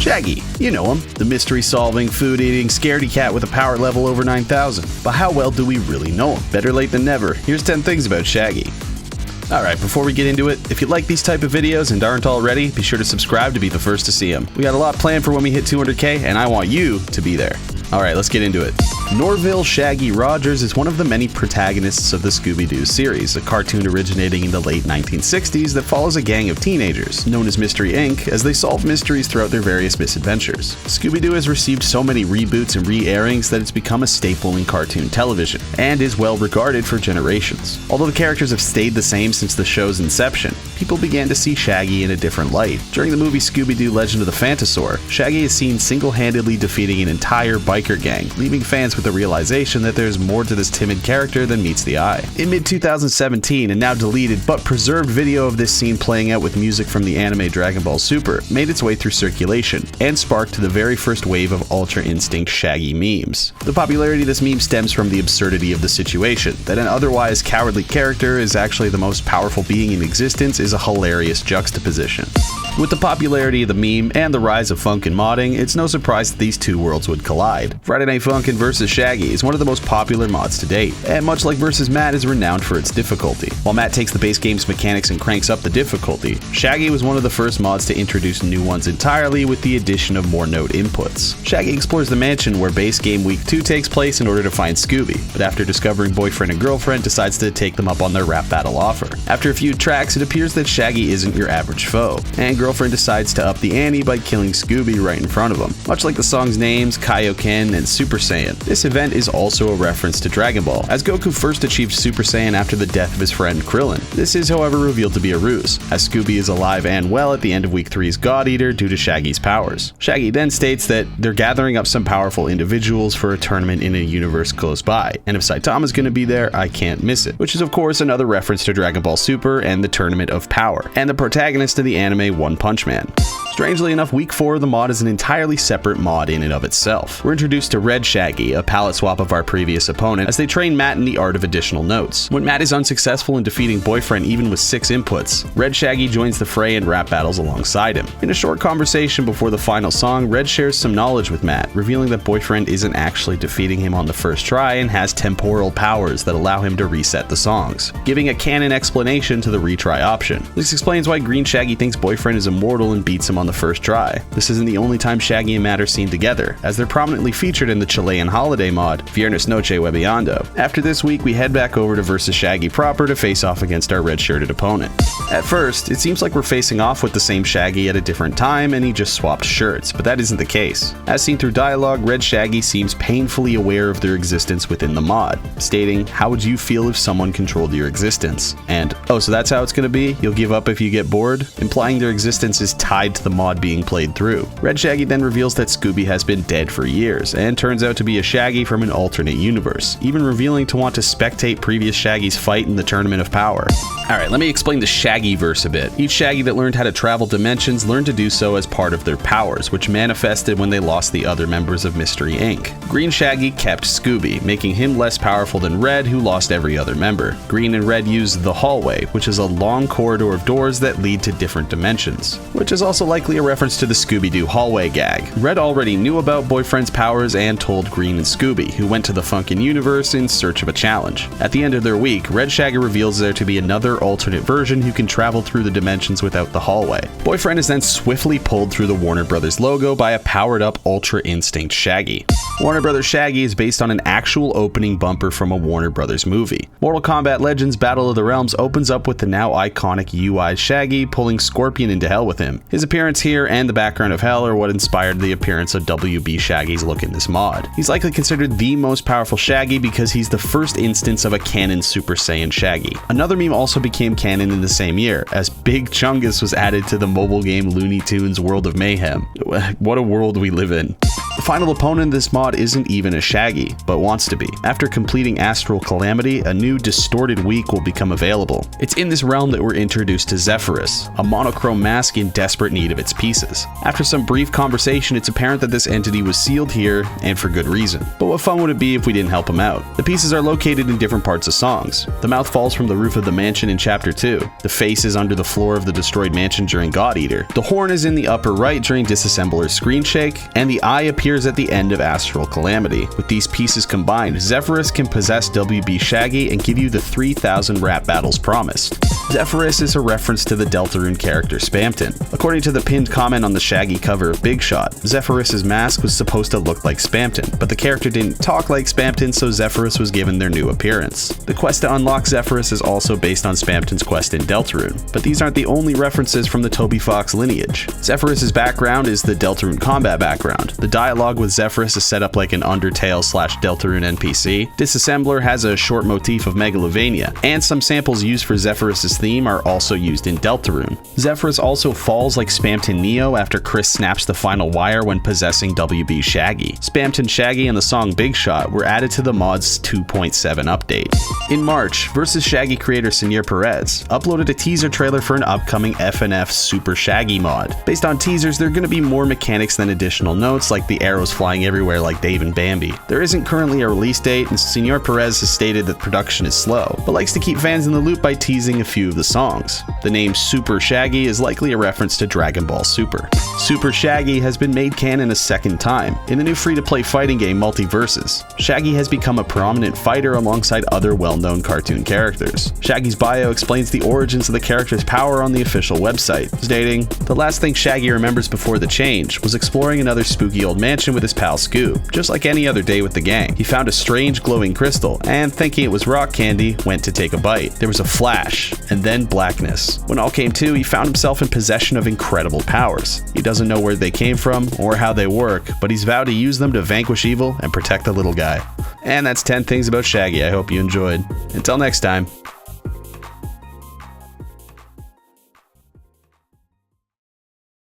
Shaggy, you know him, the mystery-solving, food-eating, scaredy cat with a power level over 9,000. But how well do we really know him? Better late than never. Here's 10 things about Shaggy. Alright, before we get into it, if you like these type of videos and aren't already, be sure to subscribe to be the first to see them. We got a lot planned for when we hit 200k, and I want you to be there. Alright, let's get into it. Norville Shaggy Rogers is one of the many protagonists of the Scooby-Doo series, a cartoon originating in the late 1960s that follows a gang of teenagers, known as Mystery Inc., as they solve mysteries throughout their various misadventures. Scooby-Doo has received so many reboots and re-airings that it's become a staple in cartoon television, and is well regarded for generations. Although the characters have stayed the same since the show's inception, people began to see Shaggy in a different light. During the movie Scooby-Doo Legend of the Phantasaur, Shaggy is seen single-handedly defeating an entire biker gang, leaving fans with the realization that there's more to this timid character than meets the eye. In mid-2017, a now deleted but preserved video of this scene playing out with music from the anime Dragon Ball Super made its way through circulation, and sparked the very first wave of Ultra Instinct Shaggy memes. The popularity of this meme stems from the absurdity of the situation, that an otherwise cowardly character is actually the most powerful being in existence is a hilarious juxtaposition. With the popularity of the meme and the rise of Funkin modding, it's no surprise that these two worlds would collide. Friday Night Funkin' vs. Shaggy is one of the most popular mods to date, and much like vs. Matt is renowned for its difficulty. While Matt takes the base game's mechanics and cranks up the difficulty, Shaggy was one of the first mods to introduce new ones entirely with the addition of more node inputs. Shaggy explores the mansion where base game week 2 takes place in order to find Scooby, but after discovering boyfriend and girlfriend decides to take them up on their rap battle offer. After a few tracks, it appears that Shaggy isn't your average foe, and girlfriend decides to up the ante by killing Scooby right in front of him. Much like the song's names, Kaioken and Super Saiyan, this event is also a reference to Dragon Ball, as Goku first achieved Super Saiyan after the death of his friend Krillin. This is, however, revealed to be a ruse, as Scooby is alive and well at the end of Week 3's God Eater due to Shaggy's powers. Shaggy then states that they're gathering up some powerful individuals for a tournament in a universe close by, and if Saitama's gonna be there, I can't miss it, which is of course another reference to Dragon Ball Super and the Tournament of Power, and the protagonist of the anime One Punch Man. Strangely enough, Week 4 of the mod is an entirely separate mod in and of itself. We're introduced to Red Shaggy, a palette swap of our previous opponent, as they train Matt in the art of additional notes. When Matt is unsuccessful in defeating boyfriend even with 6 inputs, Red Shaggy joins the fray and rap battles alongside him. In a short conversation before the final song, Red shares some knowledge with Matt, revealing that boyfriend isn't actually defeating him on the first try and has temporal powers that allow him to reset the songs, giving a canon explanation to the retry option. This explains why Green Shaggy thinks boyfriend is immortal and beats him on the first try. This isn't the only time Shaggy and Matt are seen together, as they're prominently featured in the Chilean holiday mod, Viernes Noche Hueveando. After this week, we head back over to vs. Shaggy proper to face off against our red-shirted opponent. At first, it seems like we're facing off with the same Shaggy at a different time and he just swapped shirts, but that isn't the case. As seen through dialogue, Red Shaggy seems painfully aware of their existence within the mod, stating, "How would you feel if someone controlled your existence?" And, "Oh, so that's how it's gonna be? You'll give up if you get bored?" Implying their existence is tied to the mod being played through. Red Shaggy then reveals that Scooby has been dead for years, and turns out to be a Shaggy from an alternate universe, even revealing to want to spectate previous Shaggy's fight in the Tournament of Power. Alright, let me explain the Shaggy-verse a bit. Each Shaggy that learned how to travel dimensions learned to do so as part of their powers, which manifested when they lost the other members of Mystery Inc. Green Shaggy kept Scooby, making him less powerful than Red, who lost every other member. Green and Red used the hallway, which is a long corridor of doors that lead to different dimensions, which is also likely a reference to the Scooby-Doo hallway gag. Red already knew about Boyfriend's powers and told Green and Scooby, who went to the Funkin universe in search of a challenge. At the end of their week, Red Shaggy reveals there to be another alternate version who can travel through the dimensions without the hallway. Boyfriend is then swiftly pulled through the Warner Brothers logo by a powered-up Ultra Instinct Shaggy. Warner Brothers Shaggy is based on an actual opening bumper from a Warner Brothers movie. Mortal Kombat Legends Battle of the Realms opens up with the now iconic UI Shaggy pulling Scorpion into hell with him. His appearance here and the background of hell are what inspired the appearance of WB Shaggy's look in this mod. He's likely considered the most powerful Shaggy because he's the first instance of a canon Super Saiyan Shaggy. Another meme also became canon in the same year, as Big Chungus was added to the mobile game Looney Tunes World of Mayhem. What a world we live in. The final opponent in this mod isn't even a Shaggy, but wants to be. After completing Astral Calamity, a new Distorted Week will become available. It's in this realm that we're introduced to Zephyrus, a monochrome mask in desperate need of its pieces. After some brief conversation, it's apparent that this entity was sealed here, and for good reason. But what fun would it be if we didn't help him out? The pieces are located in different parts of songs. The mouth falls from the roof of the mansion in Chapter 2. The face is under the floor of the destroyed mansion during God Eater. The horn is in the upper right during Disassembler's screen shake, and the eye appears at the end of Astral Calamity. With these pieces combined, Zephyrus can possess WB Shaggy and give you the 3,000 rap battles promised. Zephyrus is a reference to the Deltarune character Spamton. According to the pinned comment on the Shaggy cover of Big Shot, Zephyrus's mask was supposed to look like Spamton, but the character didn't talk like Spamton, so Zephyrus was given their new appearance. The quest to unlock Zephyrus is also based on Spamton's quest in Deltarune, but these aren't the only references from the Toby Fox lineage. Zephyrus's background is the Deltarune combat background. The dialogue with Zephyrus is set up like an Undertale/Deltarune NPC. Disassembler has a short motif of Megalovania, and some samples used for Zephyrus's theme are also used in Deltarune. Zephyrus also falls like Spamton Neo after Chris snaps the final wire when possessing WB Shaggy. Spamton Shaggy and the song Big Shot were added to the mod's 2.7 update. In March, Versus Shaggy creator Senor Perez uploaded a teaser trailer for an upcoming FNF Super Shaggy mod. Based on teasers, there are going to be more mechanics than additional notes like the arrows flying everywhere like Dave and Bambi. There isn't currently a release date, and Senor Perez has stated that production is slow, but likes to keep fans in the loop by teasing a few of the songs. The name Super Shaggy is likely a reference to Dragon Ball Super. Super Shaggy has been made canon a second time. In the new free-to-play fighting game Multiverses, Shaggy has become a prominent fighter alongside other well-known cartoon characters. Shaggy's bio explains the origins of the character's power on the official website, stating, "The last thing Shaggy remembers before the change was exploring another spooky old mansion with his pal Scoob. Just like any other day with the gang, he found a strange glowing crystal, and thinking it was rock candy, went to take a bite. There was a flash, and then blackness. When all came to, he found himself in possession of incredible powers. He doesn't know where they came from or how they work, but he's vowed to use them to vanquish evil and protect the little guy." And that's 10 things about Shaggy. I hope you enjoyed. Until next time.